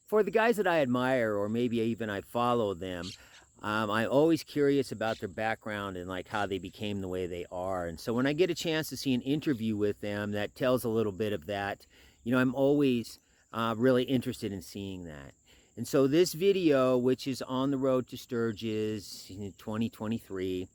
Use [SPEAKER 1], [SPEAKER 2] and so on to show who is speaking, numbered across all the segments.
[SPEAKER 1] for the guys that I admire, or maybe even I follow them, I'm always curious about their background and like how they became the way they are. And so when I get a chance to see an interview with them that tells a little bit of that, you know, I'm always really interested in seeing that. And so this video, which is on the road to Sturgis in 2023,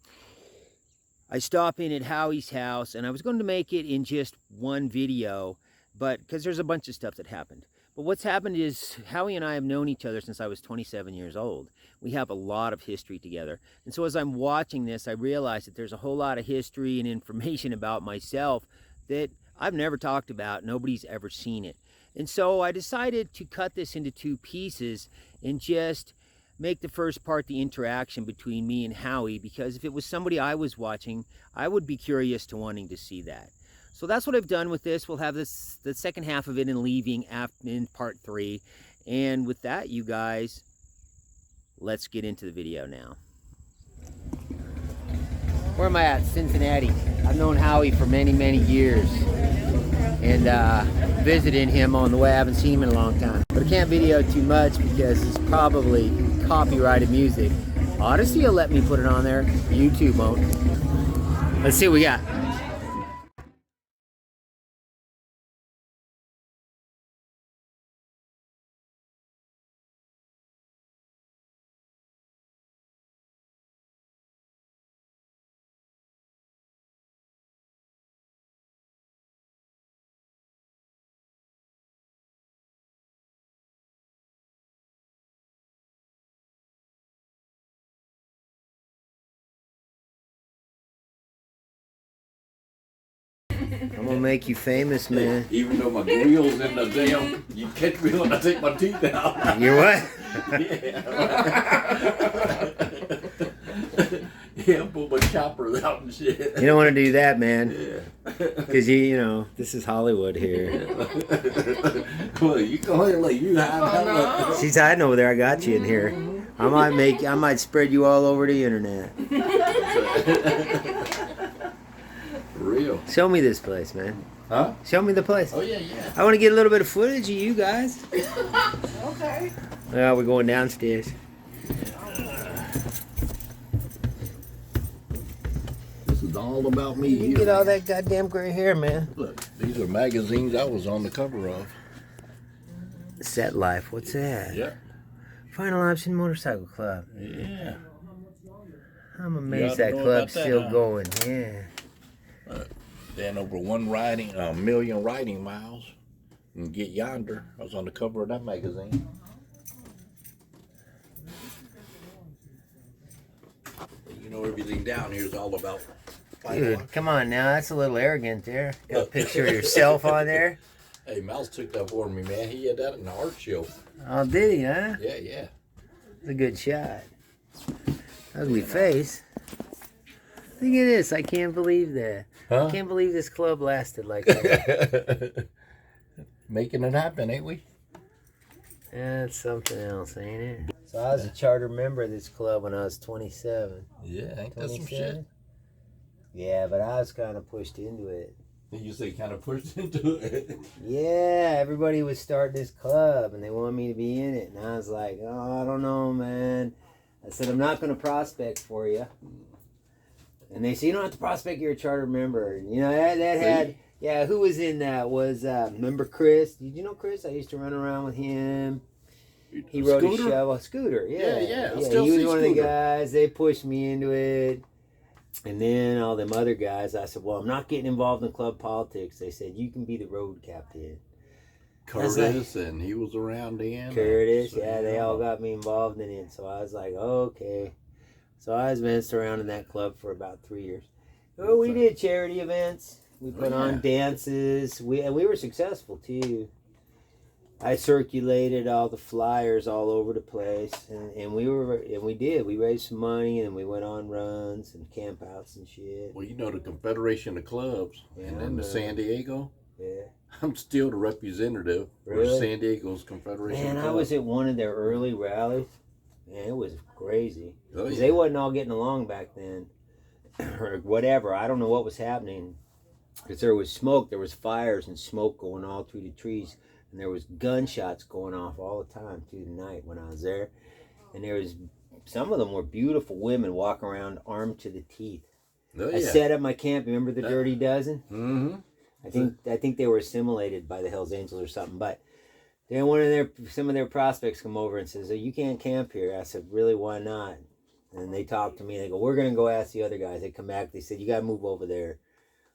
[SPEAKER 1] I stop in at Howie's house, and I was going to make it in just one video, but because there's a bunch of stuff that happened. But what's happened is Howie and I have known each other since I was 27 years old. We have a lot of history together. And so as I'm watching this, I realize that there's a whole lot of history and information about myself that I've never talked about. Nobody's ever seen it. And so I decided to cut this into two pieces and just make the first part the interaction between me and Howie, because if it was somebody I was watching, I would be curious to wanting to see that. So that's what I've done with this. We'll have this, the second half of it in leaving in part 3. And with that, you guys, let's get into the video now. Where am I at? Cincinnati. I've known Howie for many, many years. And visited him on the way. I haven't seen him in a long time. But I can't video too much because it's probably copyrighted music. Odyssey will let me put it on there. YouTube won't. Let's see what we got. I'm gonna make you famous, man.
[SPEAKER 2] Even though my grill's in the damn, you catch me when I take my teeth out.
[SPEAKER 1] You're what?
[SPEAKER 2] Yeah, pull my choppers out and shit.
[SPEAKER 1] You don't want to do that, man.
[SPEAKER 2] Yeah.
[SPEAKER 1] Because you know, this is Hollywood here.
[SPEAKER 2] Well, you go ahead and let you hide.
[SPEAKER 1] She's hiding over there. I got you in here. I might spread you all over the internet.
[SPEAKER 2] Real.
[SPEAKER 1] Show me this place, man.
[SPEAKER 2] Huh?
[SPEAKER 1] Show me the place.
[SPEAKER 2] Oh, yeah, yeah.
[SPEAKER 1] I want to get a little bit of footage of you guys.
[SPEAKER 3] Okay.
[SPEAKER 1] Well, we're going downstairs.
[SPEAKER 2] This is all about me.
[SPEAKER 1] You get all that goddamn gray hair, man.
[SPEAKER 2] Look, these are magazines I was on the cover of.
[SPEAKER 1] Set Life. What's that?
[SPEAKER 2] Yeah.
[SPEAKER 1] Final Option Motorcycle Club.
[SPEAKER 2] Yeah.
[SPEAKER 1] I'm amazed
[SPEAKER 2] You ought
[SPEAKER 1] that
[SPEAKER 2] to know
[SPEAKER 1] club's
[SPEAKER 2] about that,
[SPEAKER 1] still
[SPEAKER 2] huh?
[SPEAKER 1] going. Yeah.
[SPEAKER 2] Then over a million riding miles. And Get Yonder. I was on the cover of that magazine. You know, everything down here is all about.
[SPEAKER 1] Dude, come on now. That's a little arrogant there. Got a picture of yourself on there.
[SPEAKER 2] Hey, Mouse took that for me, man. He had that in the art show.
[SPEAKER 1] Oh, did he, huh?
[SPEAKER 2] Yeah, yeah.
[SPEAKER 1] It's a good shot. Ugly face. Look at this. I can't believe that.
[SPEAKER 2] Huh?
[SPEAKER 1] I can't believe this club lasted like that.
[SPEAKER 2] Making it happen, ain't we?
[SPEAKER 1] That's something else, ain't it? So I was a charter member of this club when I was 27.
[SPEAKER 2] Yeah, ain't that some
[SPEAKER 1] 27?
[SPEAKER 2] shit?
[SPEAKER 1] Yeah, but I was kind of pushed into it.
[SPEAKER 2] You say kind of pushed into it.
[SPEAKER 1] Yeah, everybody was starting this club and they wanted me to be in it. And I was like, oh, I don't know, man. I said, I'm not going to prospect for you. And they said, you don't have to prospect, you're a charter member. And, you know, that had, yeah, who was in that? Was, remember Chris? Did you know Chris? I used to run around with him. He rode a shovel. Scooter, yeah.
[SPEAKER 2] Yeah.
[SPEAKER 1] He was one of the guys. They pushed me into it. And then all them other guys, I said, well, I'm not getting involved in club politics. They said, you can be the road captain.
[SPEAKER 2] Curtis, and he was around then.
[SPEAKER 1] Curtis, yeah, they all got me involved in it. So I was like, okay. So I was been surrounding that club for about 3 years. Well, we did charity events. We put on dances. We were successful too. I circulated all the flyers all over the place, and we raised some money, and we went on runs and campouts and shit.
[SPEAKER 2] Well, you know the Confederation of Clubs, and then the San Diego.
[SPEAKER 1] Yeah.
[SPEAKER 2] I'm still the representative for San Diego's Confederation.
[SPEAKER 1] Man,
[SPEAKER 2] of
[SPEAKER 1] I
[SPEAKER 2] Clubs.
[SPEAKER 1] was at one of their early rallies. Man, it was crazy.
[SPEAKER 2] Oh, yeah.
[SPEAKER 1] They wasn't all getting along back then, or whatever. I don't know what was happening, because there was smoke. There was fires and smoke going all through the trees. and there was gunshots going off all the time through the night when I was there. And there was, some of them were beautiful women walking around armed to the teeth.
[SPEAKER 2] Oh, yeah.
[SPEAKER 1] I set up my camp. Remember the Dirty Dozen?
[SPEAKER 2] Mm-hmm.
[SPEAKER 1] I think they were assimilated by the Hells Angels or something. But then some of their prospects come over and says, "Oh, you can't camp here." I said, "Really? Why not?" And they talk to me. They go, "We're gonna go ask the other guys." They come back. They said, "You gotta move over there."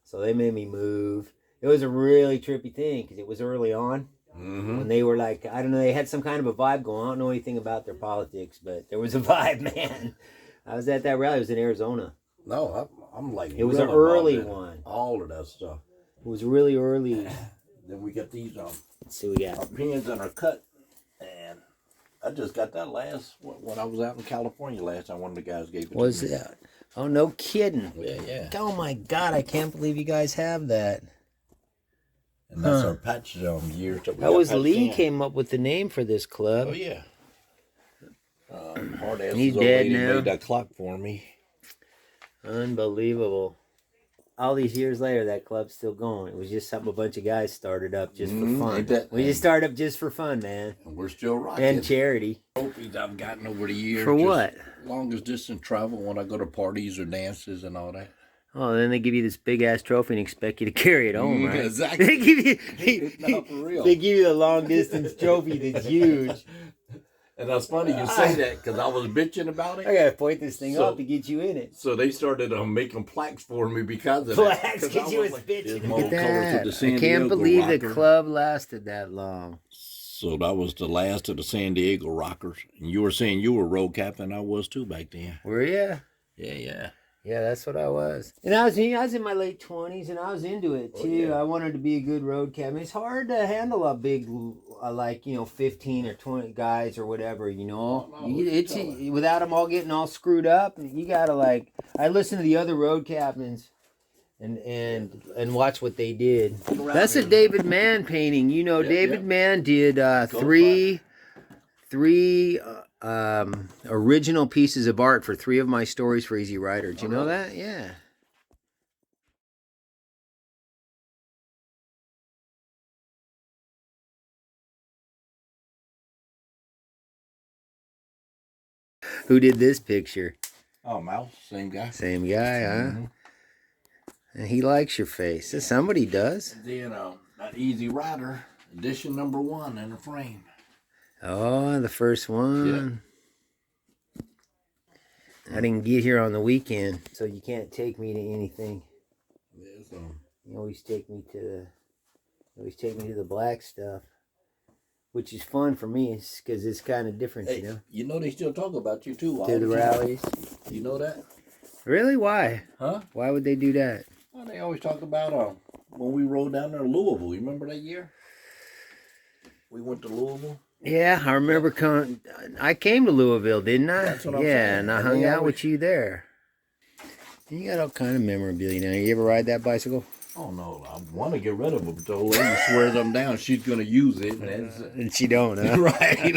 [SPEAKER 1] So they made me move. It was a really trippy thing because it was early on.
[SPEAKER 2] Mm-hmm.
[SPEAKER 1] When they were like, I don't know, they had some kind of a vibe going. I don't know anything about their politics, but there was a vibe, man. I was at that rally. It was in Arizona.
[SPEAKER 2] No, I'm like,
[SPEAKER 1] it was an early one.
[SPEAKER 2] All of that stuff.
[SPEAKER 1] It was really early.
[SPEAKER 2] Then we got these
[SPEAKER 1] Let's see what we got.
[SPEAKER 2] our pins and our cut, and I just got that when I was out in California last time. One of the guys gave it to me.
[SPEAKER 1] Was that? Oh, no kidding.
[SPEAKER 2] Yeah.
[SPEAKER 1] Oh my God, I can't believe you guys have that.
[SPEAKER 2] And that's our patch years that we
[SPEAKER 1] That
[SPEAKER 2] got
[SPEAKER 1] was
[SPEAKER 2] patched
[SPEAKER 1] Lee
[SPEAKER 2] in.
[SPEAKER 1] came up with the name for this club.
[SPEAKER 2] Oh yeah. Hard ass
[SPEAKER 1] He's
[SPEAKER 2] old
[SPEAKER 1] dead
[SPEAKER 2] lady
[SPEAKER 1] now.
[SPEAKER 2] made that clock for me.
[SPEAKER 1] Unbelievable. All these years later, that club's still going. It was just something a bunch of guys started up just for fun. We just started up just for fun, man.
[SPEAKER 2] And we're still rocking.
[SPEAKER 1] And charity.
[SPEAKER 2] Trophies I've gotten over the years.
[SPEAKER 1] For
[SPEAKER 2] just
[SPEAKER 1] what?
[SPEAKER 2] Longest distance travel when I go to parties or dances and all that.
[SPEAKER 1] Oh, then they give you this big ass trophy and expect you to carry it home, right?
[SPEAKER 2] Exactly.
[SPEAKER 1] They give you
[SPEAKER 2] No, for real.
[SPEAKER 1] They give you the long distance trophy that's huge.
[SPEAKER 2] And that's funny you say that because I was bitching about it.
[SPEAKER 1] I gotta point this thing up to get you in it.
[SPEAKER 2] So they started making plaques for me because of
[SPEAKER 1] Plaques,
[SPEAKER 2] that.
[SPEAKER 1] because you was bitching.
[SPEAKER 2] Look at that.
[SPEAKER 1] I can't believe the club lasted that long.
[SPEAKER 2] So that was the last of the San Diego Rockers. And you were saying you were road captain. I was too back then.
[SPEAKER 1] Were you?
[SPEAKER 2] Yeah.
[SPEAKER 1] Yeah, that's what I was. And I was in my late 20s, and I was into it too.
[SPEAKER 2] Oh, yeah.
[SPEAKER 1] I wanted to be a good road captain. It's hard to handle a big, 15 or 20 guys or whatever,
[SPEAKER 2] No,
[SPEAKER 1] it's without them all getting all screwed up. You gotta I listened to the other road captains and watch what they did. That's a David Mann painting. David Mann did three original pieces of art for 3 of my stories for Easy Rider. Did you know that? Yeah. Who did this picture?
[SPEAKER 2] Oh, Mouse, same guy.
[SPEAKER 1] Same guy, huh?
[SPEAKER 2] Mm-hmm.
[SPEAKER 1] And he likes your face. Somebody does.
[SPEAKER 2] Then that Easy Rider, edition #1 in the frame.
[SPEAKER 1] Oh, the first one. I didn't get here on the weekend, so you can't take me to anything.
[SPEAKER 2] Yeah,
[SPEAKER 1] You always take me to the black stuff, which is fun for me, because it's kind of different,
[SPEAKER 2] hey, they still talk about you too.
[SPEAKER 1] To the rallies.
[SPEAKER 2] You know that?
[SPEAKER 1] Really? Why?
[SPEAKER 2] Huh?
[SPEAKER 1] Why would they do that?
[SPEAKER 2] Well, they always talk about when we rode down there to Louisville. You remember that year? We went to Louisville.
[SPEAKER 1] Yeah, I remember I came to Louisville, didn't I?
[SPEAKER 2] That's what I'm
[SPEAKER 1] yeah,
[SPEAKER 2] saying.
[SPEAKER 1] and I
[SPEAKER 2] And
[SPEAKER 1] hung
[SPEAKER 2] they
[SPEAKER 1] out
[SPEAKER 2] always-
[SPEAKER 1] with you there. You got all kind of memorabilia now. You ever ride that bicycle?
[SPEAKER 2] Oh no, I want to get rid of them. But the old lady swears I'm down. She's gonna use it.
[SPEAKER 1] And she don't, huh?
[SPEAKER 2] Right.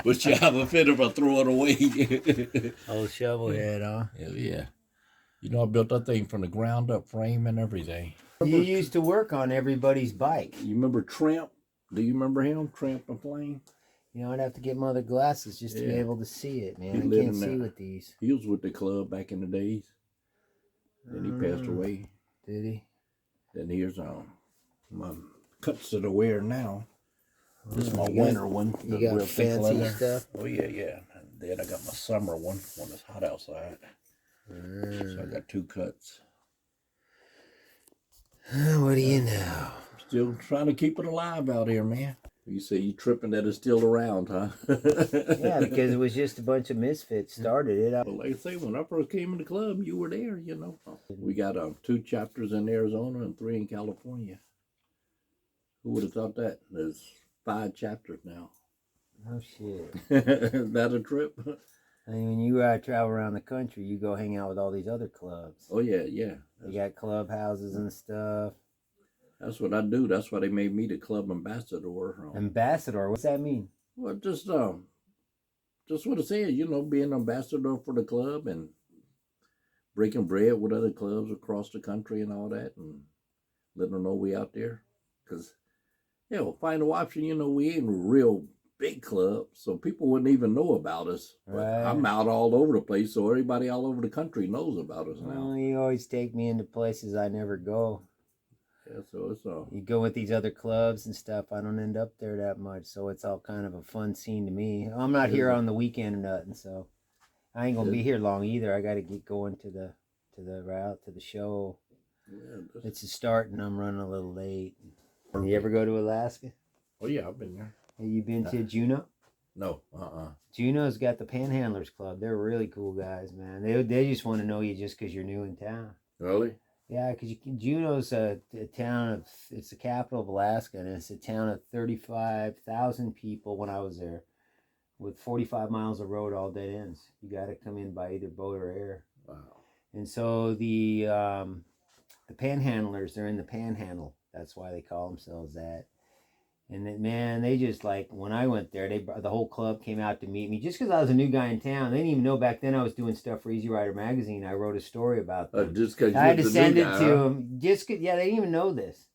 [SPEAKER 2] But she have a fit if I throw it away.
[SPEAKER 1] Old shovelhead, huh?
[SPEAKER 2] Hell yeah. I built that thing from the ground up, frame and everything.
[SPEAKER 1] You used to work on everybody's bike.
[SPEAKER 2] You remember Tramp? Do you remember him? Tramp and Flame?
[SPEAKER 1] I'd have to get my other glasses just to be
[SPEAKER 2] Yeah.
[SPEAKER 1] able to see it, man.
[SPEAKER 2] He
[SPEAKER 1] I
[SPEAKER 2] lived
[SPEAKER 1] can't
[SPEAKER 2] in
[SPEAKER 1] see
[SPEAKER 2] that.
[SPEAKER 1] with these.
[SPEAKER 2] He was with the club back in the days. Then he passed away.
[SPEAKER 1] Did he?
[SPEAKER 2] Then here's my cuts that I wear now. This is my
[SPEAKER 1] you got-
[SPEAKER 2] winter one.
[SPEAKER 1] You
[SPEAKER 2] the
[SPEAKER 1] got
[SPEAKER 2] real thick
[SPEAKER 1] fancy
[SPEAKER 2] leather.
[SPEAKER 1] stuff?
[SPEAKER 2] Oh yeah. And then I got my summer one when it's hot outside. So I got 2 cuts.
[SPEAKER 1] What do you know?
[SPEAKER 2] Still trying to keep it alive out here, man. You say you tripping that it's still around, huh?
[SPEAKER 1] Yeah, because it was just a bunch of misfits started it.
[SPEAKER 2] Well, like I say, when I first came in the club, you were there, We got 2 chapters in Arizona and 3 in California. Who would have thought that? There's 5 chapters now.
[SPEAKER 1] Oh, shit.
[SPEAKER 2] Is that a trip?
[SPEAKER 1] I mean, when you travel around the country, you go hang out with all these other clubs.
[SPEAKER 2] Oh, yeah.
[SPEAKER 1] You got clubhouses and stuff.
[SPEAKER 2] That's what I do. That's why they made me the club ambassador.
[SPEAKER 1] Ambassador, what's that mean?
[SPEAKER 2] Well, just what it says, being an ambassador for the club and breaking bread with other clubs across the country and all that, and letting them know we out there. Because Yeah, well, final option, we ain't a real big club, so people wouldn't even know about us. But
[SPEAKER 1] Right.
[SPEAKER 2] I'm out all over the place, so everybody all over the country knows about us now.
[SPEAKER 1] Well, you always take me into places I never go.
[SPEAKER 2] Yeah, so it's
[SPEAKER 1] You go with these other clubs and stuff. I don't end up there that much, so it's all kind of a fun scene to me. I'm not here on the weekend or nothing, so I ain't gonna be here long either. I got to get going to the route to the show.
[SPEAKER 2] Yeah,
[SPEAKER 1] It's a start, and I'm running a little late. You ever go to Alaska?
[SPEAKER 2] Oh yeah, I've been there.
[SPEAKER 1] Have you been to Juneau?
[SPEAKER 2] No,
[SPEAKER 1] Juneau's got the Panhandlers Club. They're really cool guys, man. They just want to know you just because you're new in town.
[SPEAKER 2] Really?
[SPEAKER 1] Yeah, because Juneau's a town of, it's the capital of Alaska, and it's a town of 35,000 people when I was there, with 45 miles of road, all dead ends. You got to come in by either boat or air.
[SPEAKER 2] Wow.
[SPEAKER 1] And so the Panhandlers, they're in the Panhandle. That's why they call themselves that. And then, man, they just like, when I went there, the whole club came out to meet me just because I was a new guy in town. They didn't even know back then I was doing stuff for Easy Rider magazine. I wrote a story about them.
[SPEAKER 2] Just because
[SPEAKER 1] I had to send it to them. Just cause, yeah, they didn't even know this.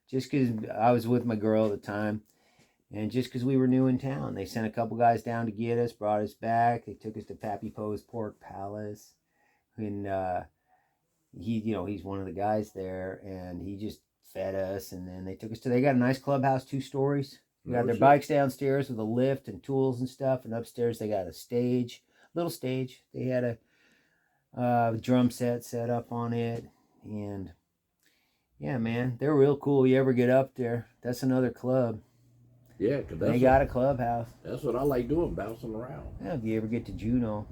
[SPEAKER 1] Just because I was with my girl at the time, and just because we were new in town, they sent a couple guys down to get us, brought us back. They took us to Pappy Poe's Pork Palace, and he's one of the guys there, and he just fed us, and then they took us to, they got a nice clubhouse, 2 stories. They got their bikes downstairs with a lift and tools and stuff, and upstairs they got a little stage. They had a drum set up on it, and yeah, man, they're real cool. You ever get up there, that's another club.
[SPEAKER 2] Yeah, because
[SPEAKER 1] they got a clubhouse.
[SPEAKER 2] That's what I like doing, bouncing around.
[SPEAKER 1] Yeah, if you ever get to Juneau,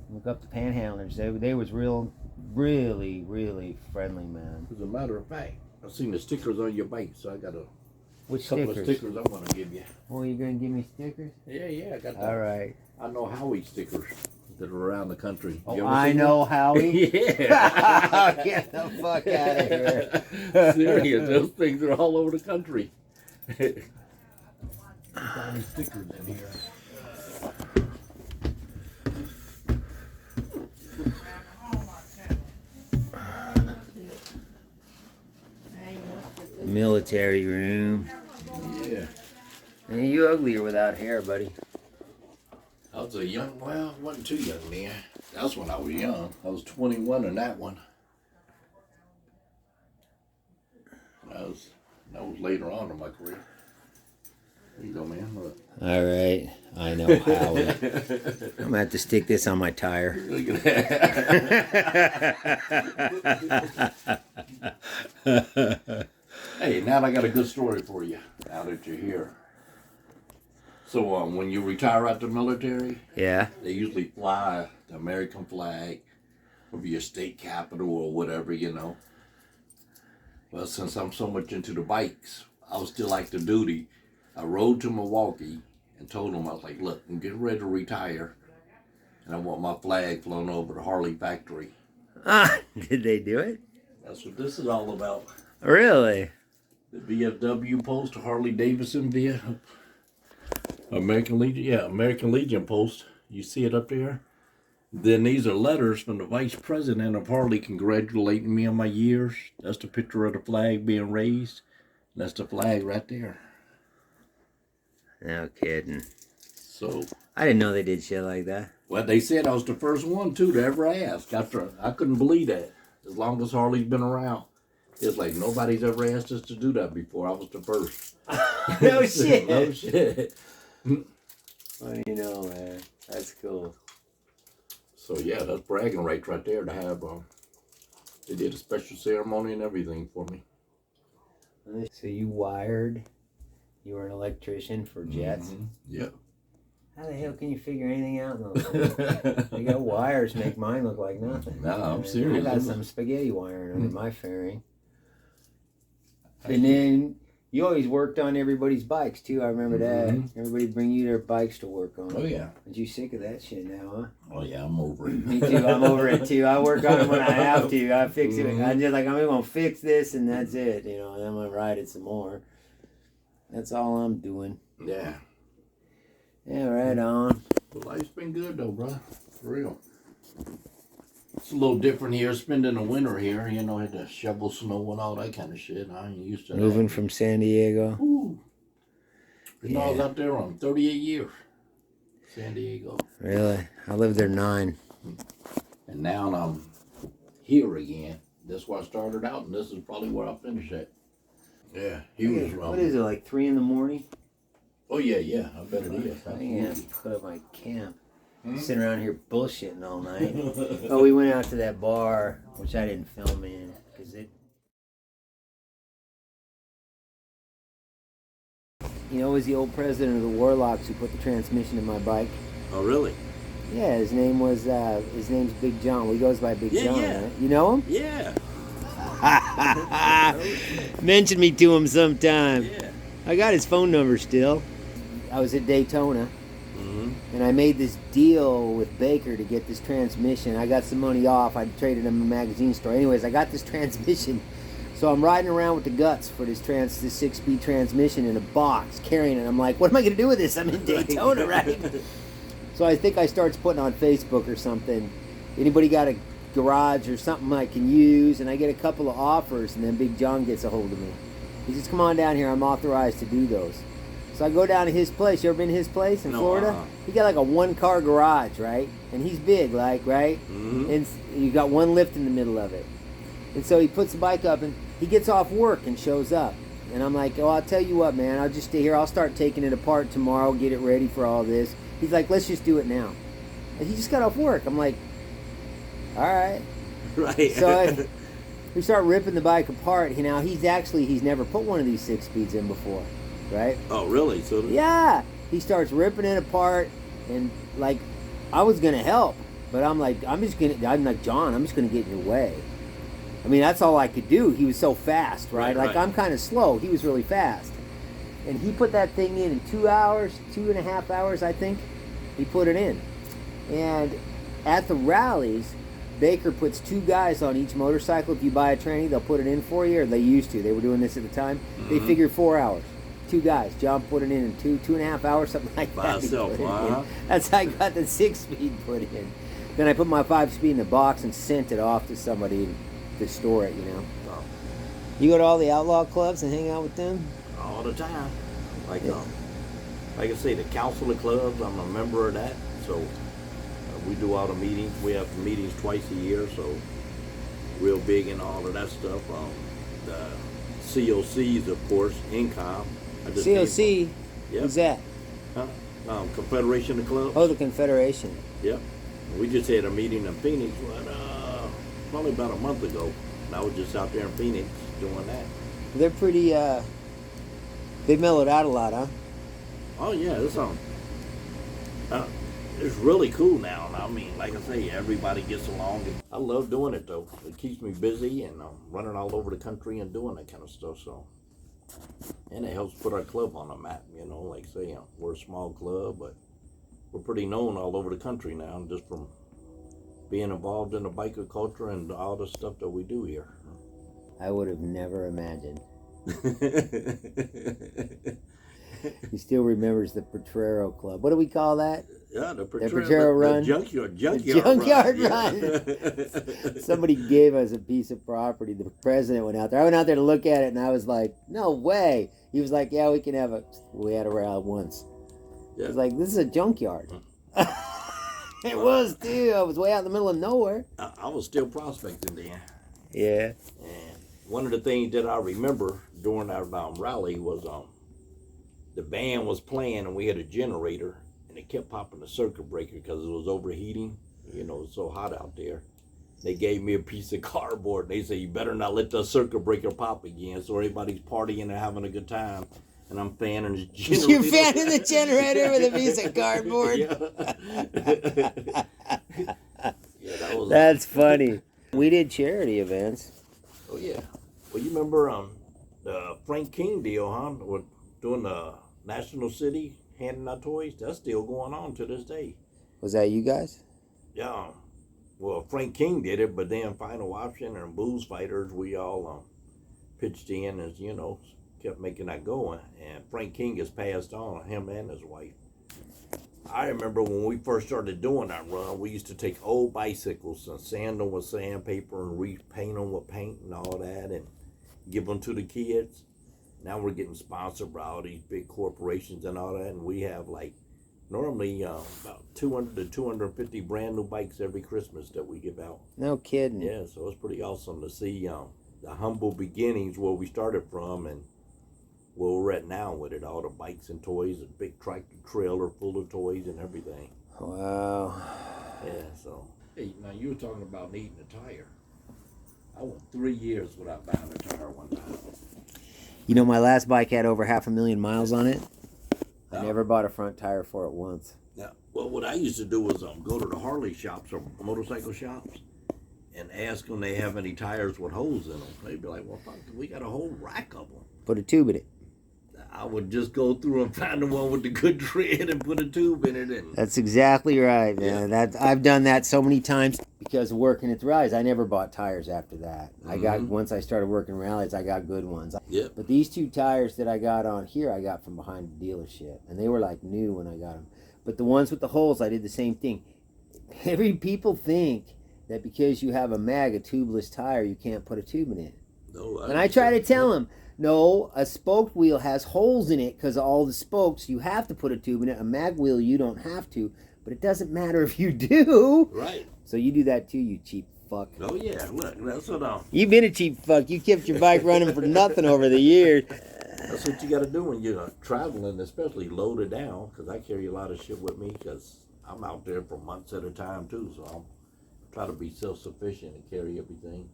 [SPEAKER 1] look up the Panhandlers. They was really, really friendly, man.
[SPEAKER 2] As a matter of fact, I've seen the stickers on your bike, so I got a
[SPEAKER 1] Stickers?
[SPEAKER 2] couple of stickers I'm going to give you.
[SPEAKER 1] Oh, you're going to give me stickers?
[SPEAKER 2] Yeah, I got
[SPEAKER 1] All right.
[SPEAKER 2] I know Howie stickers that are around the country.
[SPEAKER 1] Oh, I know Howie.
[SPEAKER 2] Yeah.
[SPEAKER 1] Get the fuck out of here.
[SPEAKER 2] Serious, those things are all over the country. Got any stickers in here?
[SPEAKER 1] Military room.
[SPEAKER 2] Yeah.
[SPEAKER 1] And you uglier without hair, buddy.
[SPEAKER 2] I was I wasn't too young then. That's when I was young. I was 21 in that one. That was later on in my career. There you go, man. Look.
[SPEAKER 1] All right. I know Howie. I'm going to have to stick this on my tire.
[SPEAKER 2] Look at that. Hey, now I got a good story for you, now that you're here. So when you retire out the military,
[SPEAKER 1] Yeah.
[SPEAKER 2] they usually fly the American flag over your state capital or whatever, Well, since I'm so much into the bikes, I was still active duty. I rode to Milwaukee and told them, I was like, look, I'm getting ready to retire, and I want my flag flown over the Harley factory.
[SPEAKER 1] Did they do it?
[SPEAKER 2] That's what this is all about.
[SPEAKER 1] Really?
[SPEAKER 2] The VFW post, Harley Davidson via American Legion. Yeah, American Legion post. You see it up there? Then these are letters from the Vice President of Harley congratulating me on my years. That's the picture of the flag being raised. That's the flag right there.
[SPEAKER 1] No kidding.
[SPEAKER 2] So
[SPEAKER 1] I didn't know they did shit like that.
[SPEAKER 2] well, they said I was the first one too to ever ask. I couldn't believe that. As long as Harley's been around, it's like nobody's ever asked us to do that before. I was the first.
[SPEAKER 1] No shit.
[SPEAKER 2] No shit.
[SPEAKER 1] Well, man, that's cool.
[SPEAKER 2] So yeah, that's bragging rights right there to have. They did a special ceremony and everything for me.
[SPEAKER 1] So you wired? You were an electrician for jets?
[SPEAKER 2] Mm-hmm. Yeah.
[SPEAKER 1] How the hell can you figure anything out in those things? You got wires make mine look like nothing.
[SPEAKER 2] No, I'm serious.
[SPEAKER 1] I got some spaghetti wiring under my fairing. And then you always worked on everybody's bikes too. I remember that. Everybody bring you their bikes to work on.
[SPEAKER 2] Oh yeah.
[SPEAKER 1] But you sick of that shit now, huh?
[SPEAKER 2] Oh yeah, I'm over it.
[SPEAKER 1] Me too. I'm over it too. I work on it when I have to. I fix it. I just like, I'm gonna fix this and that's it. And then I'm gonna ride it some more. That's all I'm doing.
[SPEAKER 2] Yeah.
[SPEAKER 1] Yeah, right on.
[SPEAKER 2] Well, life's been good though, brother. For real. It's a little different here, spending the winter here. You know, had to shovel snow and all that kind of shit. I ain't used to that.
[SPEAKER 1] Moving from San Diego.
[SPEAKER 2] Ooh. You know, I was
[SPEAKER 1] Yeah.
[SPEAKER 2] out there on 38 years. San Diego.
[SPEAKER 1] Really? I lived there 9.
[SPEAKER 2] And now I'm here again. That's where I started out, and this is probably where I finish at. Yeah, he was wrong.
[SPEAKER 1] What is it, like 3 in the morning?
[SPEAKER 2] Oh, yeah, I bet it is.
[SPEAKER 1] I ain't gonna put up my camp. Sitting around here bullshitting all night. Oh, we went out to that bar, which I didn't film in, because it... You know, it was the old president of the Warlocks who put the transmission in my bike.
[SPEAKER 2] Oh, really?
[SPEAKER 1] Yeah, his name's Big John. Well, he goes by Big John,
[SPEAKER 2] yeah.
[SPEAKER 1] right? You know him?
[SPEAKER 2] Yeah.
[SPEAKER 1] Mention me to him sometime.
[SPEAKER 2] Yeah.
[SPEAKER 1] I got his phone number still. I was at Daytona, and I made this deal with Baker to get this transmission. I got some money off. I traded him in a magazine store. Anyways, I got this transmission. So I'm riding around with the guts for this 6-speed transmission in a box, carrying it. I'm like, what am I going to do with this? I'm in Daytona, right? So I think I starts putting on Facebook or something. Anybody got a garage or something I can use? And I get a couple of offers, and then Big John gets a hold of me. He says, come on down here. I'm authorized to do those. So I go down to his place. You ever been to his place in Florida? He got like a 1-car garage, right? And he's big, like, right? And you got one lift in the middle of it. And so he puts the bike up, and he gets off work and shows up. And I'm like, oh, I'll tell you what, man. I'll just stay here. I'll start taking it apart tomorrow, get it ready for all this. He's like, let's just do it now. And he just got off work. I'm like, all right.
[SPEAKER 2] Right.
[SPEAKER 1] So we start ripping the bike apart. You know, he's never put one of these 6-speeds in before, right?
[SPEAKER 2] Oh, really? So
[SPEAKER 1] Yeah. He starts ripping it apart, and like, I was gonna help, but I'm like, John, I'm just gonna get in your way. I mean, that's all I could do. He was so fast, right? Like, I'm kind of slow. He was really fast. And he put that thing in 2 hours, 2.5 hours, I think. He put it in. And at the rallies, Baker puts 2 guys on each motorcycle. If you buy a tranny, they'll put it in for you, or they used to. They were doing this at the time. They figured 4 hours. 2 guys. John put it in 2.5 hours, something like that.
[SPEAKER 2] By himself,
[SPEAKER 1] That's how I got the 6-speed put in. Then I put my 5-speed in the box and sent it off to somebody to store it, you know.
[SPEAKER 2] Oh.
[SPEAKER 1] You go to all the outlaw clubs and hang out with them?
[SPEAKER 2] All the time. Like I say, the council of clubs, I'm a member of that. So we do all the meetings. We have meetings twice a year, so real big in all of that stuff. The COCs, of course, income.
[SPEAKER 1] COC?
[SPEAKER 2] Yep.
[SPEAKER 1] Who's that?
[SPEAKER 2] Huh? Confederation of Clubs.
[SPEAKER 1] Oh, the Confederation.
[SPEAKER 2] Yep. We just had a meeting in Phoenix, probably about a month ago. And I was just out there in Phoenix doing that.
[SPEAKER 1] They're pretty, they've mellowed out a lot, huh?
[SPEAKER 2] Oh, yeah, it's really cool now. And I mean, like I say, everybody gets along. And I love doing it, though. It keeps me busy, and I'm running all over the country and doing that kind of stuff. So, and it helps put our club on the map, you know. Like say, we're a small club, but we're pretty known all over the country now, just from being involved in the biker culture and all the stuff that we do here.
[SPEAKER 1] I would have never imagined. He still remembers the Potrero Club. What do we call that?
[SPEAKER 2] Yeah, the
[SPEAKER 1] Potrero Run.
[SPEAKER 2] The junkyard
[SPEAKER 1] Run. Somebody gave us a piece of property. The president went out there. I went out there to look at it, and I was like, no way. He was like, yeah, we can have it. We had a rally once.
[SPEAKER 2] Yeah.
[SPEAKER 1] I was like, this is a junkyard. It was, too. I was way out in the middle of nowhere.
[SPEAKER 2] I was still prospecting then.
[SPEAKER 1] Yeah.
[SPEAKER 2] And one of the things that I remember during our rally was the band was playing, and we had a generator, and it kept popping the circuit breaker because it was overheating. You know, it's so hot out there. They gave me a piece of cardboard. They said, you better not let the circuit breaker pop again. So everybody's partying and having a good time. And I'm fanning the generator.
[SPEAKER 1] You're fanning the generator with a piece of cardboard?
[SPEAKER 2] Yeah, that was...
[SPEAKER 1] That's funny. We did charity events.
[SPEAKER 2] Oh, yeah. Well, you remember the Frank King deal, huh? With doing the National City, handing out toys? That's still going on to this day.
[SPEAKER 1] Was that you guys?
[SPEAKER 2] Yeah. Well, Frank King did it, but then Final Option and Booze Fighters, we all pitched in as, you know, kept making that going. And Frank King has passed on, him and his wife. I remember when we first started doing that run, we used to take old bicycles and sand them with sandpaper and repaint them with paint and all that and give them to the kids. Now we're getting sponsored by all these big corporations and all that, and we have like normally about 200 to 250 brand new bikes every Christmas that we give out.
[SPEAKER 1] No kidding.
[SPEAKER 2] Yeah, so it's pretty awesome to see the humble beginnings where we started from and where we're at now with it, all the bikes and toys, a big tractor trailer full of toys and everything.
[SPEAKER 1] Wow.
[SPEAKER 2] Yeah, so. Hey, now you were talking about needing a tire. I went 3 years without buying a tire one time.
[SPEAKER 1] You know, my last bike had over 500,000 miles on it. I never bought a front tire for it once.
[SPEAKER 2] Yeah. Well, what I used to do was go to the Harley shops or motorcycle shops and ask them they have any tires with holes in them. They'd be like, well, fuck, we got a whole rack of them.
[SPEAKER 1] Put a tube in it.
[SPEAKER 2] I would just go through and find the one with the good tread and put a tube in it. And
[SPEAKER 1] That's exactly right, man. I've done that so many times because of working at the rallies. I never bought tires after that. Once I started working rallies, I got good ones.
[SPEAKER 2] Yep.
[SPEAKER 1] But these 2 tires that I got on here, I got from behind the dealership, and they were like new when I got them. But the ones with the holes, I did the same thing. People think that because you have a tubeless tire, you can't put a tube in it.
[SPEAKER 2] No,
[SPEAKER 1] And I try to tell them, no, a spoked wheel has holes in it because of all the spokes. You have to put a tube in it. A mag wheel, you don't have to. But it doesn't matter if you do.
[SPEAKER 2] Right.
[SPEAKER 1] So you do that too, you cheap fuck.
[SPEAKER 2] Oh, yeah. Look, that's what
[SPEAKER 1] You've been a cheap fuck. You kept your bike running for nothing over the years.
[SPEAKER 2] That's what you got to do when you're traveling, especially load it down, because I carry a lot of shit with me because I'm out there for months at a time, too. So I'll try to be self-sufficient and carry everything.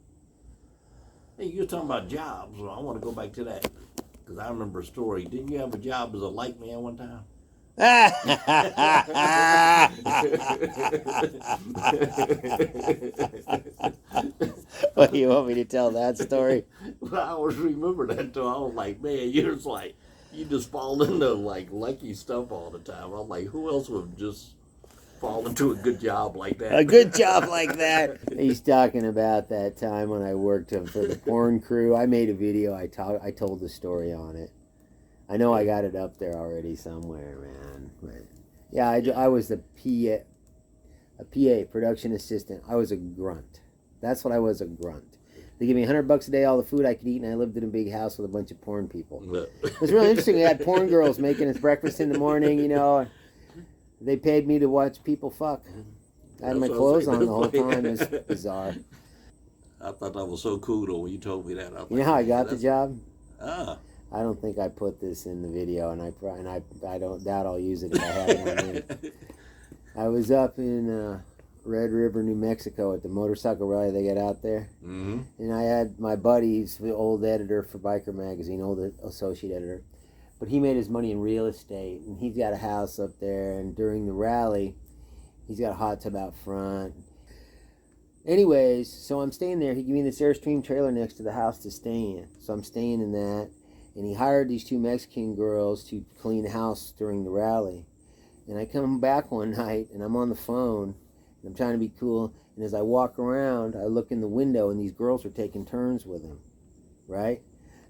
[SPEAKER 2] Hey, you're talking about jobs. Well, I want to go back to that because I remember a story. Didn't you have a job as a light man one time?
[SPEAKER 1] What, you want me to tell that story?
[SPEAKER 2] Well, I always remember that too. I was like, man, you're just like, you just fall into like lucky stuff all the time. I'm like, who else would just fall into a good job like that?
[SPEAKER 1] A good job like that. He's talking about that time when I worked for the porn crew. I made a video. I told the story on it. I know I got it up there already somewhere, man. But yeah, I was a PA, production assistant. I was a grunt. That's what I was, a grunt. They give me $100 a day, all the food I could eat, and I lived in a big house with a bunch of porn people. It was really interesting. We had porn girls making us breakfast in the morning, you know. They paid me to watch people fuck. I had my clothes on the whole time. It was bizarre.
[SPEAKER 2] I thought that was so cool though when you told me that.
[SPEAKER 1] You know how I got the job?
[SPEAKER 2] Ah.
[SPEAKER 1] I don't think I put this in the video, and I don't doubt I'll use it if I have it on there. I was up in Red River, New Mexico at the motorcycle rally they get out there.
[SPEAKER 2] Mm-hmm.
[SPEAKER 1] And I had my buddy, he's the old editor for Biker Magazine, old associate editor. But he made his money in real estate, and he's got a house up there, and during the rally, he's got a hot tub out front. Anyways, so I'm staying there. He gave me this Airstream trailer next to the house to stay in. So I'm staying in that, and he hired these 2 Mexican girls to clean the house during the rally. And I come back one night, and I'm on the phone, and I'm trying to be cool, and as I walk around, I look in the window, and these girls are taking turns with him, right?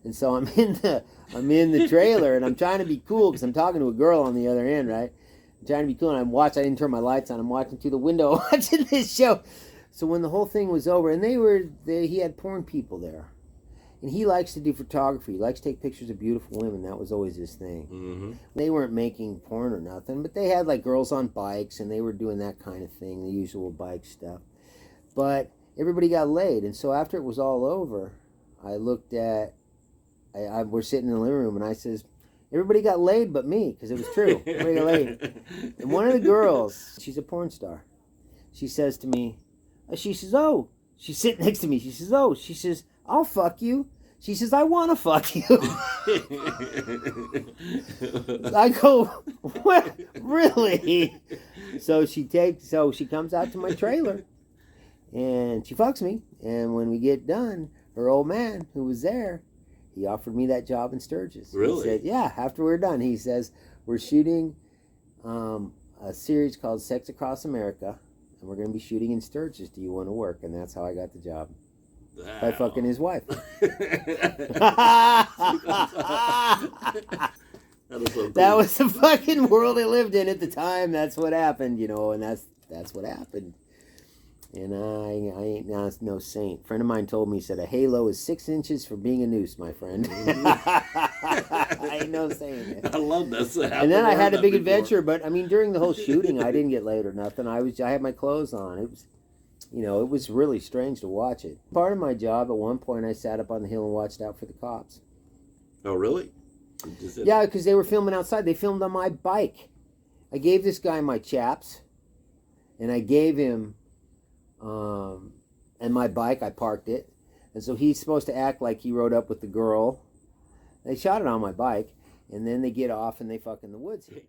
[SPEAKER 1] And so I'm in the trailer, and I'm trying to be cool because I'm talking to a girl on the other end, right? I'm trying to be cool, and I didn't turn my lights on. I'm watching through the window, watching this show. So when the whole thing was over, and he had porn people there, and he likes to do photography. He likes to take pictures of beautiful women. That was always his thing.
[SPEAKER 2] Mm-hmm.
[SPEAKER 1] They weren't making porn or nothing, but they had like girls on bikes, and they were doing that kind of thing, the usual bike stuff. But everybody got laid, and so after it was all over, I looked at. We're sitting in the living room, and I says, everybody got laid but me, because it was true. Everybody got laid. And one of the girls, she's a porn star. She says to me, she's sitting next to me. She says, I'll fuck you. She says, I want to fuck you. I go, what? Really? So she comes out to my trailer, and she fucks me. And when we get done, her old man, who was there, he offered me that job in Sturgis.
[SPEAKER 2] Really?
[SPEAKER 1] He said, yeah, after we're done. He says, we're shooting a series called Sex Across America, and we're going to be shooting in Sturgis. Do you want to work? And that's how I got the job.
[SPEAKER 2] Wow.
[SPEAKER 1] By fucking his wife.
[SPEAKER 2] That is so cool.
[SPEAKER 1] That was the fucking world I lived in at the time. That's what happened, you know, and that's what happened. And I ain't no saint. A friend of mine told me, he said, a halo is 6 inches from being a noose, my friend. I ain't no saint.
[SPEAKER 2] I love that.
[SPEAKER 1] And then I had a big adventure, but I mean, during the whole shooting, I didn't get laid or nothing. I had my clothes on. It was, you know, it was really strange to watch it. Part of my job, at one point, I sat up on the hill and watched out for the cops.
[SPEAKER 2] Oh, really?
[SPEAKER 1] Yeah, because they were filming outside. They filmed on my bike. I gave this guy my chaps, and I gave him, and my bike, I parked it. And so he's supposed to act like he rode up with the girl. They shot it on my bike, and then they get off and they fuck in the woods here.